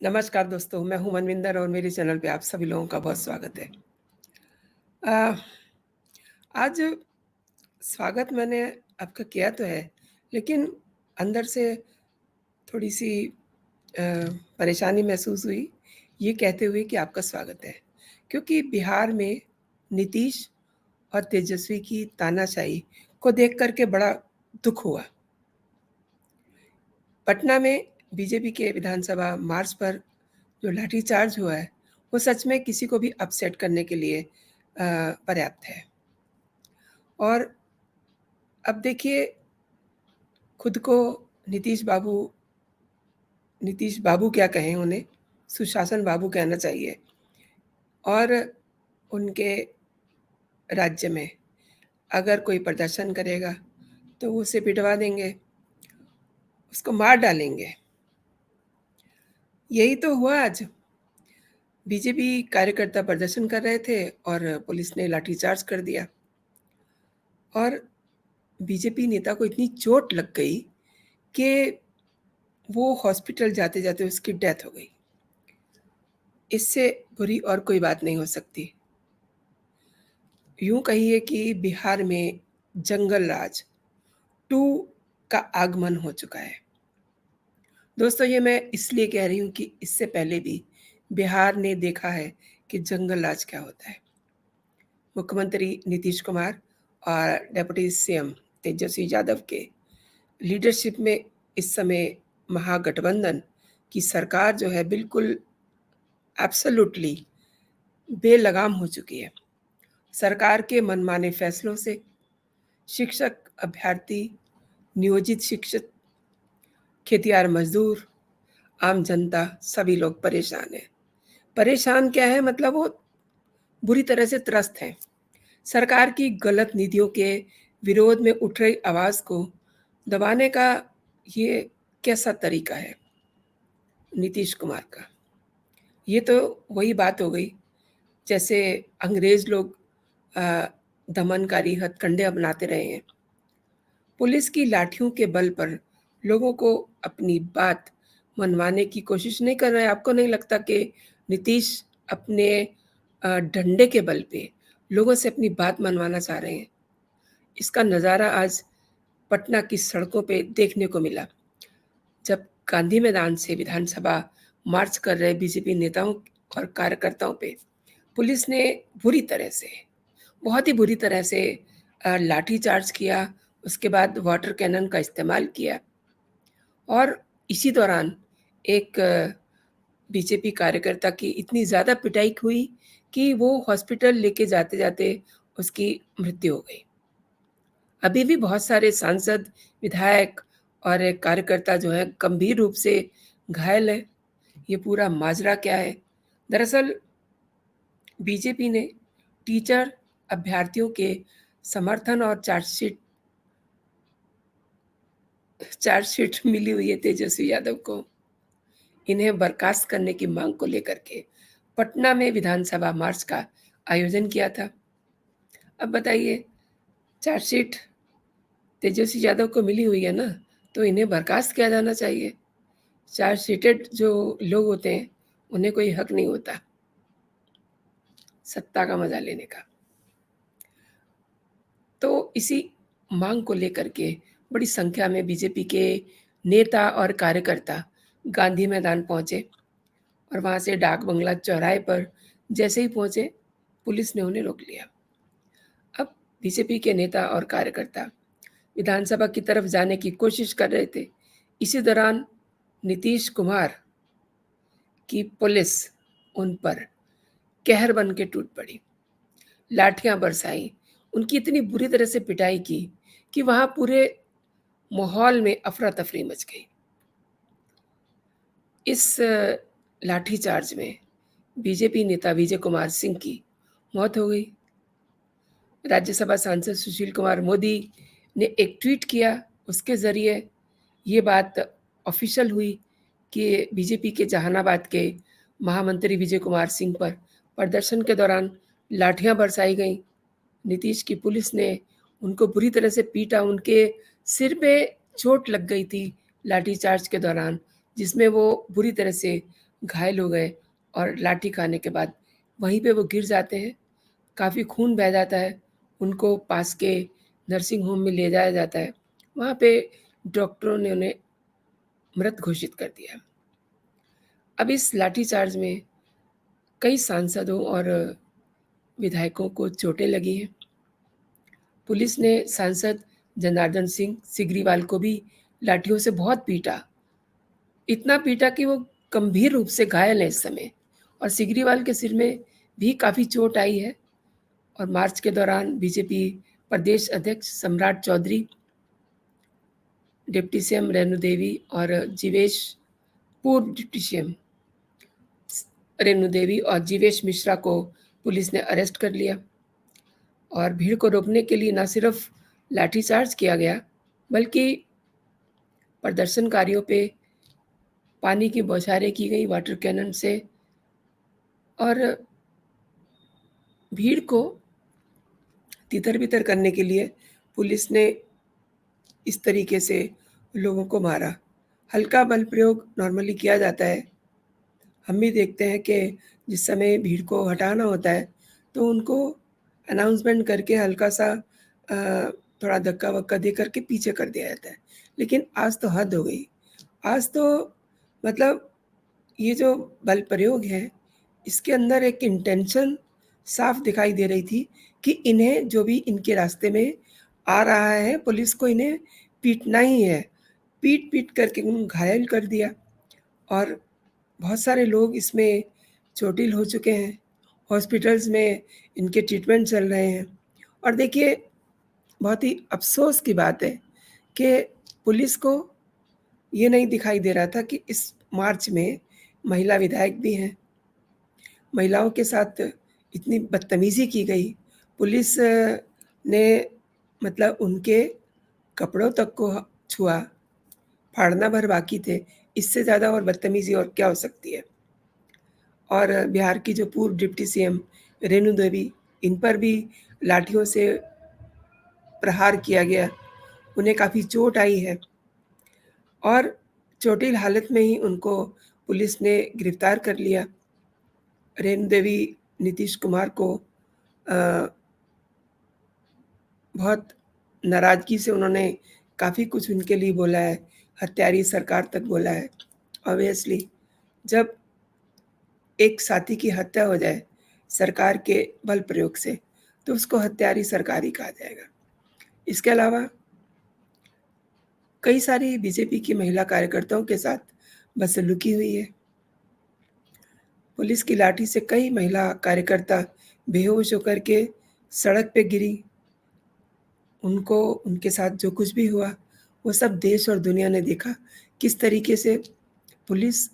नमस्कार दोस्तों, मैं हूँ मनविंदर और मेरे चैनल पे आप सभी लोगों का बहुत स्वागत है। अ, आज स्वागत मैंने आपका किया तो है, लेकिन अंदर से थोड़ी-सी अ, परेशानी महसूस हुई, ये कहते हुए कि आपका स्वागत है। क्योंकि बिहार में नीतीश और तेजस्वी की तानाशाही को देख कर के बड़ा दुःख हुआ। पटना में बीजेपी के विधानसभा मार्च पर जो लाठीचार्ज हुआ है, वो सच में किसी को भी अपसेट करने के लिए पर्याप्त है। और अब देखिए, खुद को नीतीश बाबू नीतीश बाबू क्या कहें उन्हें, सुशासन बाबू कहना चाहिए। और उनके राज्य में अगर कोई प्रदर्शन करेगा, तो वो उसे पिटवा देंगे, उसको मार डालेंगे। यही तो हुआ आज। बीजेपी कार्यकर्ता प्रदर्शन कर रहे थे और पुलिस ने लाठीचार्ज कर दिया और बीजेपी नेता को इतनी चोट लग गई कि वो हॉस्पिटल जाते-जाते उसकी डेथ हो गई। इससे बुरी और कोई बात नहीं हो सकती। यूँ कहिए कि बिहार में जंगल राज 2 का आगमन हो चुका है। दोस्तों, ये मैं इसलिए कह रही हूँ कि इससे पहले भी बिहार ने देखा है कि जंगल राज क्या होता है। मुख्यमंत्री नीतीश कुमार और डिप्टी सीएम तेजस्वी यादव के लीडरशिप में इस समय महागठबंधन की सरकार जो है बिल्कुल एब्सोल्यूटली बेलगाम हो चुकी है। सरकार के मनमाने फैसलों से शिक्षक, अभ्यर्थी, नियोजित शिक्षक, खेतिहर मजदूर, आम जनता सभी लोग परेशान हैं। परेशान क्या है, मतलब वो बुरी तरह से त्रस्त हैं। सरकार की गलत नीतियों के विरोध में उठ रही आवाज़ को दबाने का ये कैसा तरीका है नीतीश कुमार का? ये तो वही बात हो गई जैसे अंग्रेज़ लोग अ, दमनकारी हथकंडे अपनाते रहे हैं। पुलिस की लाठियों के बल पर लोगों को अपनी बात मनवाने की कोशिश नहीं कर रहे हैं। आपको नहीं लगता कि नीतीश अपने डंडे के बल पे लोगों से अपनी बात मनवाना चाह रहे हैं? इसका नज़ारा आज पटना की सड़कों पे देखने को मिला, जब गांधी मैदान से विधानसभा मार्च कर रहे बीजेपी नेताओं और कार्यकर्ताओं पे पुलिस ने बुरी तरह से, बहुत ही बुरी तरह से लाठीचार्ज किया, उसके बाद वाटर कैनन का इस्तेमाल किया और इसी दौरान एक बीजेपी कार्यकर्ता की इतनी ज़्यादा पिटाई हुई कि वो हॉस्पिटल लेके जाते-जाते उसकी मृत्यु हो गई। अभी भी बहुत सारे सांसद, विधायक और कार्यकर्ता जो हैं गंभीर रूप से घायल हैं। ये पूरा माजरा क्या है? दरअसल बीजेपी ने टीचर अभ्यर्थियों के समर्थन और चार्जशीट मिली हुई है तेजस्वी यादव को। इन्हें बर्खास्त करने की मांग को लेकर के पटना में विधानसभा मार्च का आयोजन किया था। अब बताइए, चार्जशीट तेजस्वी यादव को मिली हुई है ना, तो इन्हें बर्खास्त किया जाना चाहिए। चार्जशीटेड जो लोग होते हैं, उन्हें कोई हक नहीं होता सत्ता का मज़ा लेने का। तो इसी मांग को लेकर के बड़ी संख्या में बीजेपी के नेता और कार्यकर्ता गांधी मैदान पहुंचे और वहां से डाक बंगला चौराहे पर जैसे ही पहुंचे, पुलिस ने उन्हें रोक लिया। अब बीजेपी के नेता और कार्यकर्ता विधानसभा की तरफ जाने की कोशिश कर रहे थे। इसी दौरान नीतीश कुमार की पुलिस उन पर कहर बन के टूट पड़ी, लाठियां बरसाई, उनकी इतनी बुरी तरह से पिटाई की कि वहां पूरे माहौल में अफरा-तफरी मच गई। इस लाठीचार्ज में बीजेपी नेता विजय कुमार सिंह की मौत हो गई। राज्यसभा सांसद सुशील कुमार मोदी ने एक ट्वीट किया, उसके ज़रिए ये बात ऑफ़िशियल हुई कि बीजेपी के जहानाबाद के महामंत्री विजय कुमार सिंह पर प्रदर्शन के दौरान लाठियाँ बरसाई गईं। नीतीश की पुलिस ने उनको बुरी तरह से पीटा, उनके सिर पे चोट लग गई थी लाठीचार्ज के दौरान, जिसमें वो बुरी तरह से घायल हो गए और लाठी खाने के बाद वहीं पे वो गिर जाते हैं। काफ़ी खून बह जाता है, उनको पास के नर्सिंग होम में ले जाया जाता है। वहाँ पे डॉक्टरों ने उन्हें मृत घोषित कर दिया। अब इस लाठीचार्ज में कई सांसदों और विधायकों को चोटें लगी हैं। पुलिस ने सांसद जनार्दन सिंह सिग्रीवाल को भी लाठियों से बहुत पीटा। इतना पीटा कि वो गंभीर रूप से घायल है इस समय, और सिग्रीवाल के सिर में भी काफ़ी चोट आई है। और मार्च के दौरान बीजेपी प्रदेश अध्यक्ष सम्राट चौधरी, डिप्टी सीएम रेणु देवी और पूर्व डिप्टी सीएम रेणु देवी और जीवेश मिश्रा को पुलिस ने अरेस्ट कर लिया। और भीड़ को रोकने के लिए न सिर्फ लाठीचार्ज किया गया, बल्कि प्रदर्शनकारियों पे पानी की बौछारें की गई वाटर कैनन से, और भीड़ को तितर-बितर करने के लिए पुलिस ने इस तरीके से लोगों को मारा। हल्का बल प्रयोग नॉर्मली किया जाता है। हम भी देखते हैं कि जिस समय भीड़ को हटाना होता है, तो उनको अनाउंसमेंट करके हल्का-सा थोड़ा धक्का-वक्का दे कर के पीछे कर दिया जाता है। लेकिन आज तो हद हो गई। आज तो मतलब ये जो बल प्रयोग है, इसके अंदर एक इंटेंशन साफ दिखाई दे रही थी कि इन्हें जो भी इनके रास्ते में आ रहा है, पुलिस को इन्हें पीटना ही है। पीट-पीट करके घायल कर दिया, और बहुत सारे लोग इसमें चोटिल हो चुके हैं। हॉस्पिटल्स में इनके ट्रीटमेंट चल रहे हैं। और देखिए, बहुत ही अफ़सोस की बात है कि पुलिस को ये नहीं दिखाई दे रहा था कि इस मार्च में महिला विधायक भी हैं। महिलाओं के साथ इतनी बदतमीज़ी की गई। पुलिस ने मतलब उनके कपड़ों तक को छुआ, फाड़ना भर बाकी थे। इससे ज़्यादा और बदतमीज़ी और क्या हो सकती है? और बिहार की जो पूर्व डिप्टी सीएम रेणु देवी, इन पर भी लाठियों से प्रहार किया गया। उन्हें काफ़ी चोट आई है, और चोटिल हालत में ही उनको पुलिस ने गिरफ्तार कर लिया। रेणु देवी नीतीश कुमार को अ, बहुत नाराज़गी से उन्होंने काफ़ी कुछ उनके लिए बोला है, हत्यारी सरकार तक बोला है। ऑब्वियसली जब एक साथी की हत्या हो जाए सरकार के बल प्रयोग से, तो उसको हत्यारी सरकार ही कहा जाएगा। इसके अलावा कई सारी बीजेपी की महिला कार्यकर्ताओं के साथ बदसलूकी हुई है। पुलिस की लाठी से कई महिला कार्यकर्ता बेहोश होकर के सड़क पे गिरी। उनको उनके साथ जो कुछ भी हुआ, वो सब देश और दुनिया ने देखा, किस तरीके से पुलिस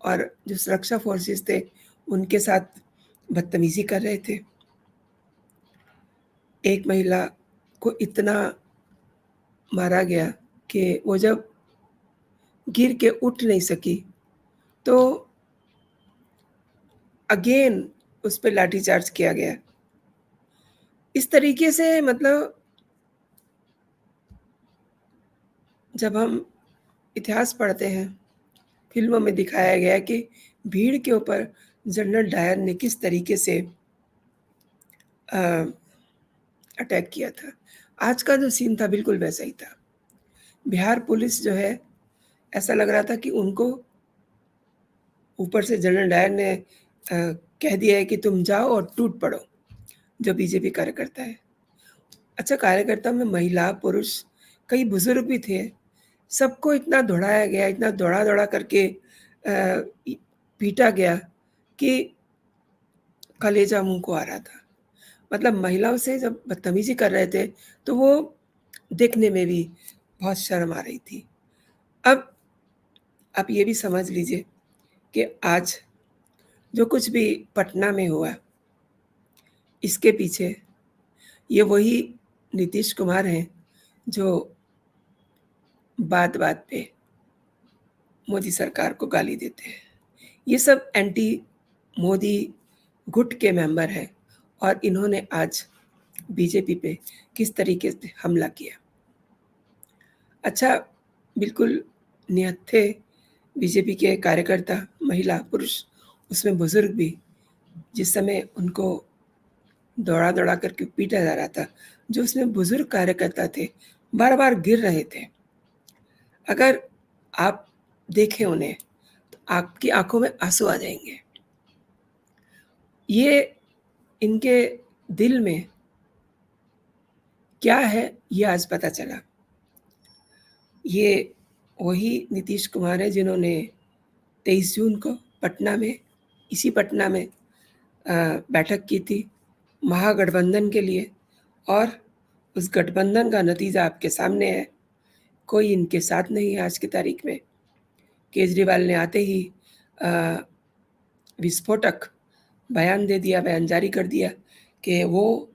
और जो सुरक्षा फ़ोर्सेस थे, उनके साथ बदतमीज़ी कर रहे थे। एक महिला को इतना मारा गया कि वो जब गिर के उठ नहीं सकी, तो अगेन उस पे लाठीचार्ज किया गया। इस तरीके से मतलब जब हम इतिहास पढ़ते हैं, फ़िल्मों में दिखाया गया है कि भीड़ के ऊपर जनरल डायर ने किस तरीके से अ, अटैक किया था। आज का जो सीन था बिल्कुल वैसा ही था। बिहार पुलिस जो है, ऐसा लग रहा था कि उनको ऊपर से जनरल डायर ने कह दिया है कि तुम जाओ और टूट पड़ो, जो बीजेपी कार्यकर्ता है। अच्छा, कार्यकर्ता में महिला, पुरुष, कई बुज़ुर्ग भी थे। सबको इतना दौड़ाया गया, इतना दौड़ा-दौड़ा करके इ पीटा गया कि कलेजा मुँह को आ रहा था। मतलब महिलाओं से जब बदतमीज़ी कर रहे थे, तो वो देखने में भी बहुत शर्म आ रही थी। अब आप ये भी समझ लीजिए कि आज जो कुछ भी पटना में हुआ, इसके पीछे ये वही नीतीश कुमार हैं, जो बात-बात पे मोदी सरकार को गाली देते हैं। ये सब एंटी मोदी गुट के मेंबर हैं, और इन्होंने आज बीजेपी पे किस तरीके से हमला किया। अच्छा, बिल्कुल निहत्थे बीजेपी के कार्यकर्ता, महिला, पुरुष, उसमें बुज़ुर्ग भी, जिस समय उनको दौड़ा-दौड़ा करके पीटा जा रहा था, जो उसमें बुज़ुर्ग कार्यकर्ता थे, बार-बार गिर रहे थे। अगर आप देखें उन्हें, तो आपकी आँखों में आँसू आ जाएँगे। ये इनके दिल में क्या है, ये आज पता चला। ये वही नीतीश कुमार हैं जिन्होंने 23 जून को पटना में, इसी पटना में बैठक की थी महागठबंधन के लिए, और उस गठबंधन का नतीजा आपके सामने है। कोई इनके साथ नहीं है आज की तारीख में। केजरीवाल ने आते ही अ, विस्फोटक बयान दे दिया, बयान जारी कर दिया कि वो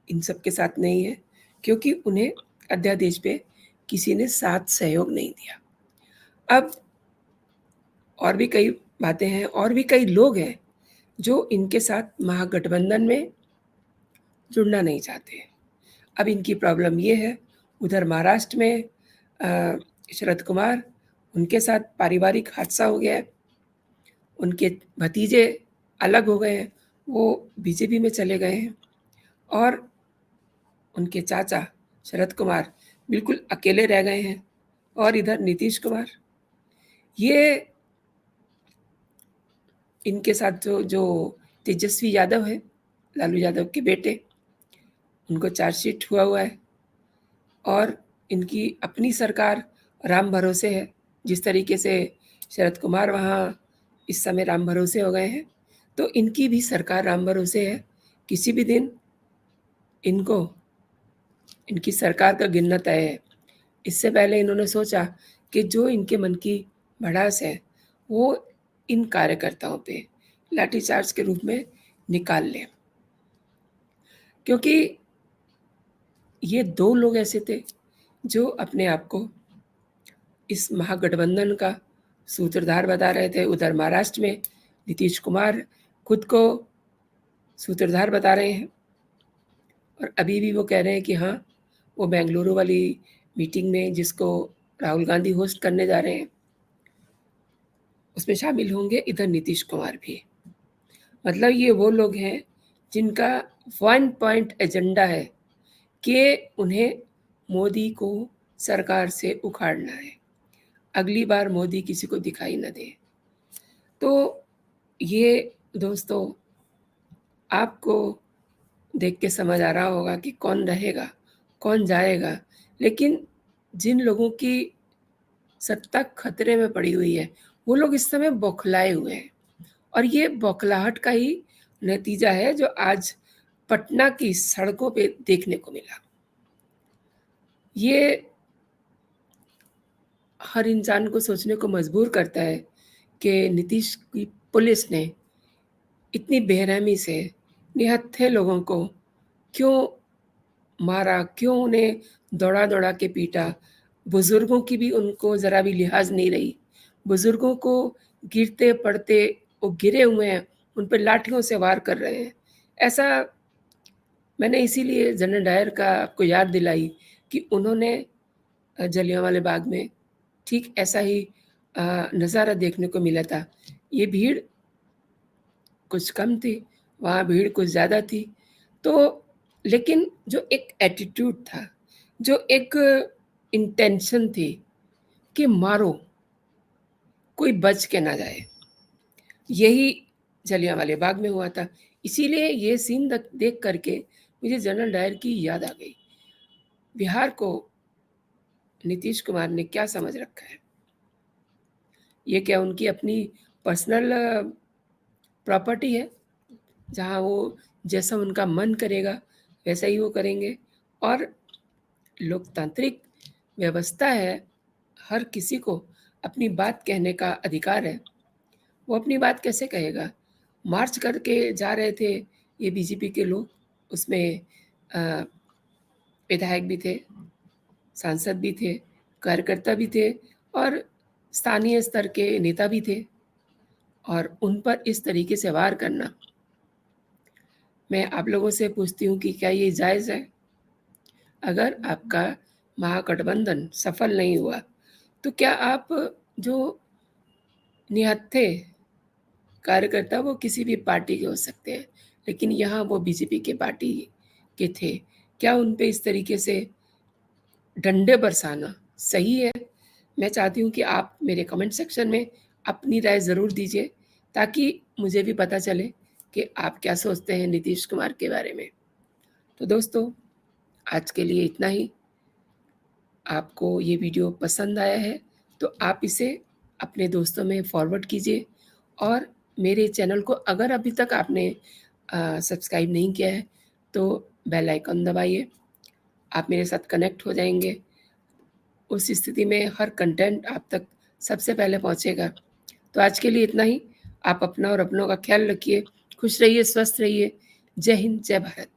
इन सब के साथ नहीं है, क्योंकि उन्हें अध्यादेश पे किसी ने साथ सहयोग नहीं दिया। अब और भी कई बातें हैं, और भी कई लोग हैं जो इनके साथ महागठबंधन में जुड़ना नहीं चाहते। अब इनकी प्रॉब्लम ये है, उधर महाराष्ट्र में शरद कुमार, उनके साथ पारिवारिक हादसा हो गया है, उनके भतीजे अलग हो गए हैं, वो बीजेपी में चले गए हैं, और उनके चाचा शरद कुमार बिल्कुल अकेले रह गए हैं, और इधर नीतीश कुमार, ये इनके साथ जो जो तेजस्वी यादव है, लालू यादव के बेटे, उनको चार्जशीट हुआ है, और इनकी अपनी सरकार राम भरोसे है। जिस तरीके से शरद कुमार वहाँ इस समय राम भरोसे हो गए हैं, तो इनकी भी सरकार राम भरोसे है। किसी भी दिन इनको इनकी सरकार का गिनना तय है। इससे पहले इन्होंने सोचा कि जो इनके मन की भड़ास है, वो इन कार्यकर्ताओं पे लाठीचार्ज के रूप में निकाल लें। क्योंकि ये 2 लोग ऐसे थे जो अपने आप को इस महागठबंधन का सूत्रधार बता रहे थे। उधर महाराष्ट्र में नीतीश कुमार खुद को सूत्रधार बता रहे हैं, और अभी भी वो कह रहे हैं कि हाँ, वो बेंगलुरु वाली मीटिंग में जिसको राहुल गांधी होस्ट करने जा रहे हैं, उसमें शामिल होंगे इधर नीतीश कुमार भी। मतलब ये वो लोग हैं जिनका वन पॉइंट एजेंडा है कि उन्हें मोदी को सरकार से उखाड़ना है, अगली बार मोदी किसी को दिखाई न दे। तो ये दोस्तों, आपको देख के समझ आ रहा होगा कि कौन रहेगा, कौन जाएगा, लेकिन जिन लोगों की सत्ता खतरे में पड़ी हुई है, वो लोग इस समय बौखलाए हुए हैं, और ये बौखलाहट का ही नतीजा है जो आज पटना की सड़कों पे देखने को मिला। ये हर इंसान को सोचने को मजबूर करता है कि नीतीश की पुलिस ने इतनी बेरहमी से निहत्थे लोगों को क्यों मारा, क्यों उन्हें दौड़ा-दौड़ा के पीटा। बुज़ुर्गों की भी उनको ज़रा भी लिहाज़ नहीं रही। बुज़ुर्गों को गिरते-पड़ते वो गिरे हुए हैं, उन पे लाठियों से वार कर रहे हैं। ऐसा मैंने इसीलिए जनरल डायर का आपको याद दिलाई कि उन्होंने जलियांवाला बाग में ठीक ऐसा ही नज़ारा देखने को मिला था। ये भीड़ कुछ कम थी, वहाँ भीड़ कुछ ज़्यादा थी। तो लेकिन जो एक एटीट्यूड था, जो एक इंटेंशन थी कि मारो, कोई बच के ना जाए, यही जलियांवाले बाग में हुआ था। इसीलिए ये सीन देख करके मुझे जनरल डायर की याद आ गई। बिहार को नीतीश कुमार ने क्या समझ रखा है? ये क्या उनकी अपनी पर्सनल प्रॉपर्टी है, जहाँ वो जैसा उनका मन करेगा वैसा ही वो करेंगे? और लोकतांत्रिक व्यवस्था है, हर किसी को अपनी बात कहने का अधिकार है। वो अपनी बात कैसे कहेगा? मार्च करके जा रहे थे ये बीजेपी के लोग, उसमें अ, विधायक भी थे, सांसद भी थे, कार्यकर्ता भी थे, और स्थानीय स्तर के नेता भी थे, और उन पर इस तरीके से वार करना, मैं आप लोगों से पूछती हूँ कि क्या ये जायज़ है? अगर आपका महागठबंधन सफल नहीं हुआ, तो क्या आप जो निहत्थे कार्यकर्ता वो किसी भी पार्टी के हो सकते हैं, लेकिन यहाँ वो बीजेपी के पार्टी के थे। क्या उन पे इस तरीके से डंडे बरसाना सही है? मैं चाहती हूँ कि आप मेरे कमेंट सेक्शन में अपनी राय ज़रूर दीजिए, ताकि मुझे भी पता चले कि आप क्या सोचते हैं नीतीश कुमार के बारे में। तो दोस्तों, आज के लिए इतना ही। आपको ये वीडियो पसंद आया है तो आप इसे अपने दोस्तों में फॉरवर्ड कीजिए, और मेरे चैनल को अगर अभी तक आपने सब्सक्राइब नहीं किया है तो बेल आइकन दबाइए। आप मेरे साथ कनेक्ट हो जाएंगे। उस स्थिति में हर कंटेंट आप तक सबसे पहले पहुंचेगा। तो आज के लिए इतना ही। आप अपना और अपनों का ख्याल रखिए। खुश रहिए, स्वस्थ रहिए। जय हिंद, जय भारत।